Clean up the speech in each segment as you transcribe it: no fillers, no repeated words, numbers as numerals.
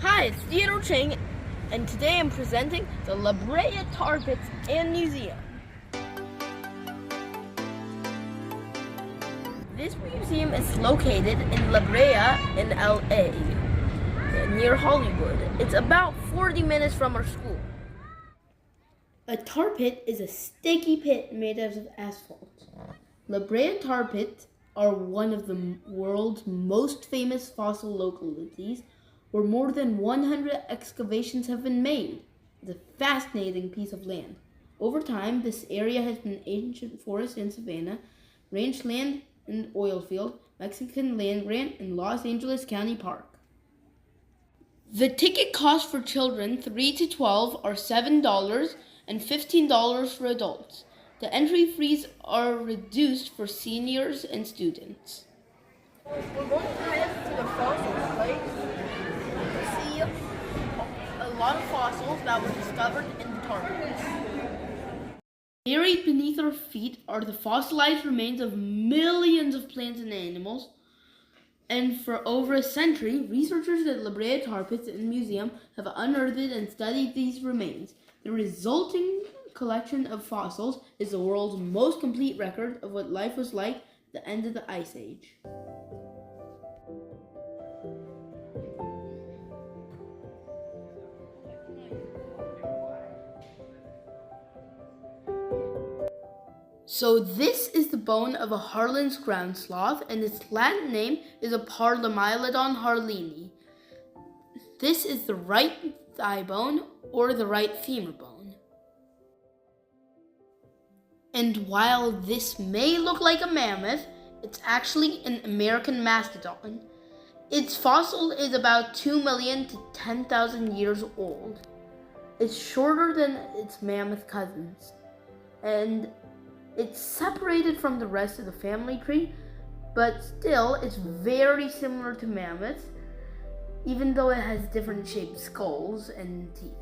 Hi, it's Theodore Chang, and today I'm presenting the Brea Tar Pits and Museum. This museum is located in Brea in LA, near Hollywood. It's about 40 minutes from our school. A tar pit is a sticky pit made out of asphalt. Brea tar pits are one of the world's most famous fossil localities, where more than 100 excavations have been made. It's a fascinating piece of land. Over time, this area has been ancient forest and savanna, rangeland and oil field, Mexican land grant, and Los Angeles County Park. The ticket costs for children 3 to 12 are $7 and $15 for adults. The entry fees are reduced for seniors and students. We're going to head to the fossil place. See a lot of fossils that were discovered in the tar pits. Buried beneath our feet are the fossilized remains of millions of plants and animals. And for over a century, researchers at Brea Tar Pits and Museum have unearthed and studied these remains. The resulting collection of fossils is the world's most complete record of what life was like at the end of the Ice Age. So this is the bone of a Harlan's ground sloth, and its Latin name is a Parlimylodon harlini. This is the right thigh bone or the right femur bone. And while this may look like a mammoth, it's actually an American mastodon. Its fossil is about 2 million to 10,000 years old. It's shorter than its mammoth cousins, and it's separated from the rest of the family tree, but still it's very similar to mammoths, even though it has different shaped skulls and teeth.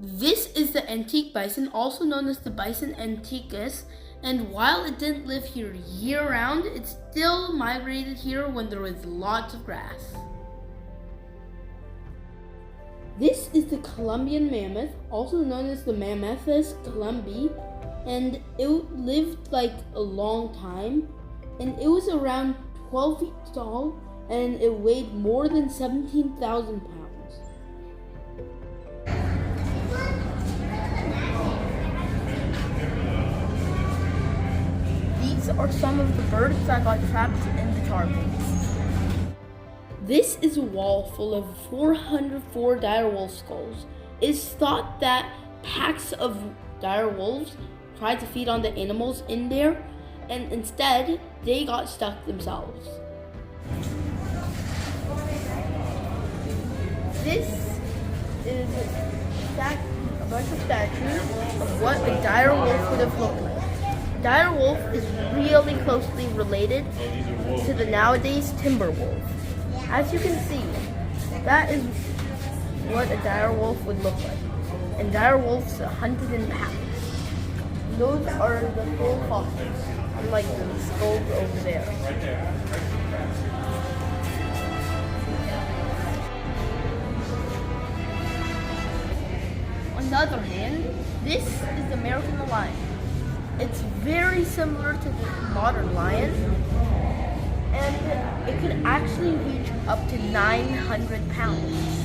This is the antique bison, also known as the bison antiquus, and while it didn't live here year-round, it still migrated here when there was lots of grass. This is the Columbian mammoth, also known as the Mammuthus columbi, and it lived like a long time, and it was around 12 feet tall, and it weighed more than 17,000 pounds. These are some of the birds that got trapped in the tar pits. This is a wall full of 404 direwolf skulls. It is thought that packs of direwolves tried to feed on the animals in there, and instead they got stuck themselves. This is a bunch of statues of what a direwolf would have looked like. Direwolf is really closely related to the nowadays timber wolf. As you can see, that is what a direwolf would look like. And direwolves hunted in packs. Those are the full fossils, unlike the skulls over there. On the other hand, this is the American lion. It's very similar to the modern lion, and it could actually reach up to 900 pounds.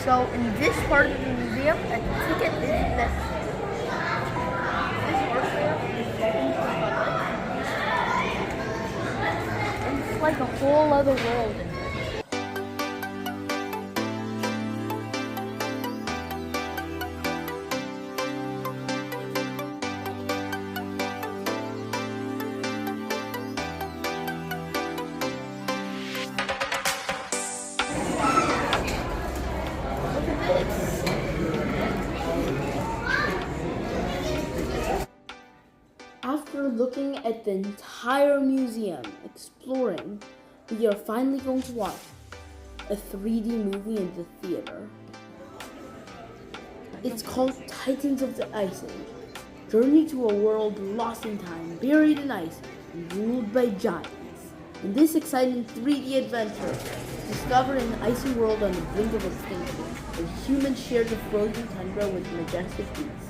So in this part of the museum, a ticket isn't necessary. This artwork is open to the public. And it's like a whole other world in there. the entire museum exploring, we are finally going to watch a 3D movie in the theater. It's called Titans of the Ice Age. Journey to a world lost in time, buried in ice, and ruled by giants. In this exciting 3D adventure, discover an icy world on the brink of extinction, where humans share the frozen tundra with majestic beasts.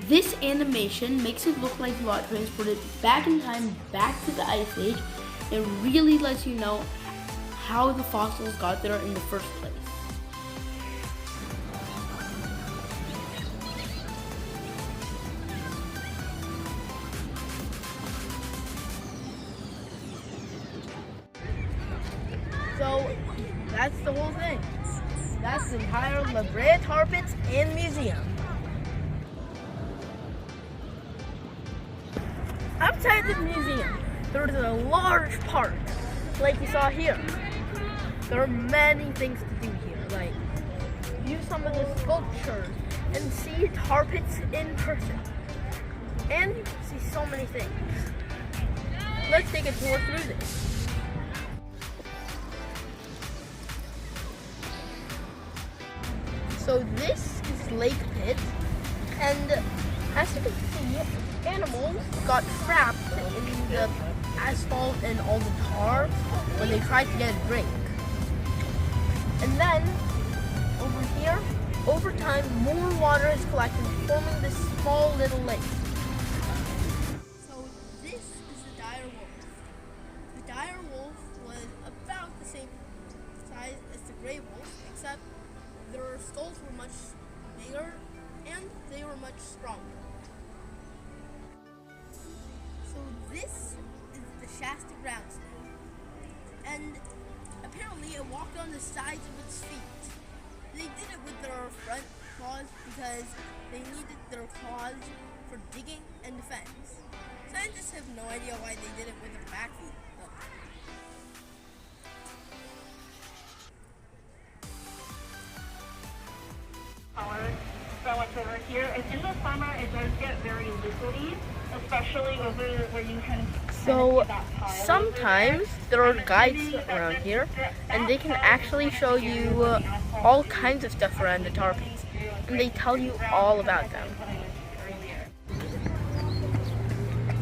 This animation makes it look like you are transported back in time, back to the Ice Age, and really lets you know how the fossils got there in the first place. So that's the whole thing. That's the entire Brea Tar Pits and Museum. Outside the museum, there is a large park, like you saw here. There are many things to do here, like view some of the sculptures and see tar pits in person. And you can see so many things. Let's take a tour through this. So this is Lake Pit, and as you can see, animals got trapped in the asphalt and all the tar when they tried to get a drink. And then, over here, over time, more water is collected, forming this small little lake. So this is the dire wolf. The dire wolf was about the same size as the gray wolf, except their skulls were much bigger and they were much stronger. So this is the Shasta ground snail, and apparently it walked on the sides of its feet. They did it with their front claws because they needed their claws for digging and defense. Scientists have no idea why they did it with their back feet, though. So what's over here is in the summer it does get very liquidy, especially over where you can. So sometimes there are guides around here, and they can actually show you all kinds of stuff around the tar pits, and they tell you all about them.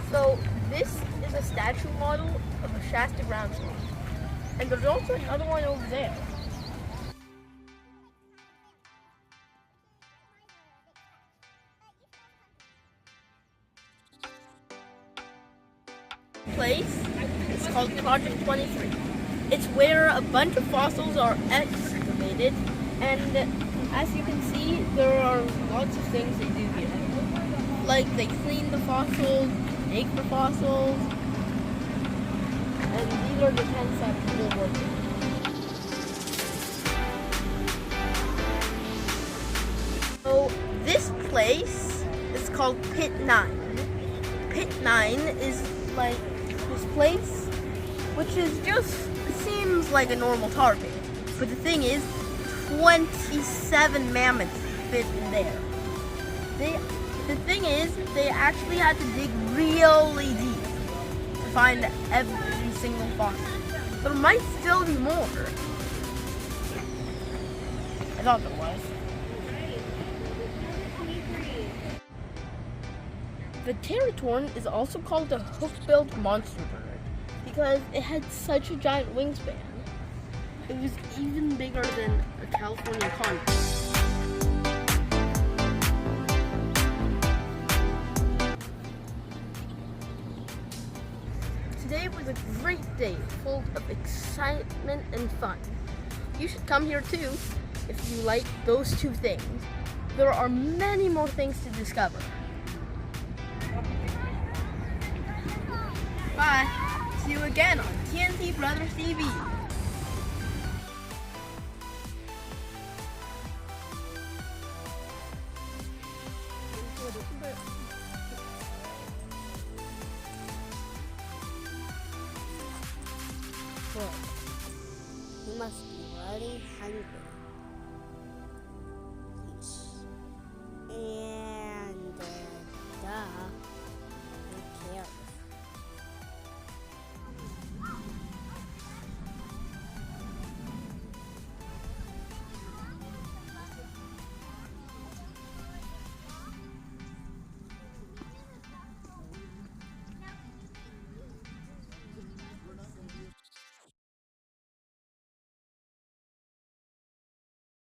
So this is a statue model of a Shasta ground snail, and there's also another one over there. Place is called Project 23. It's where a bunch of fossils are excavated, and as you can see, there are lots of things they do here. Like they clean the fossils, make the fossils, and these are the tents that people work in. So this place is called Pit 9. Pit 9 is like this place, which is just seems like a normal tar pit, but the thing is, 27 mammoths fit in there. The thing is, they actually had to dig really deep to find every single fossil. There might still be more. I thought there was. The Pterotorn is also called the hook-billed monster bird because it had such a giant wingspan. It was even bigger than a California condor. Today was a great day full of excitement and fun. You should come here too if you like those two things. There are many more things to discover. Bye. See you again on TNT Brothers TV. Well, you must be really hungry.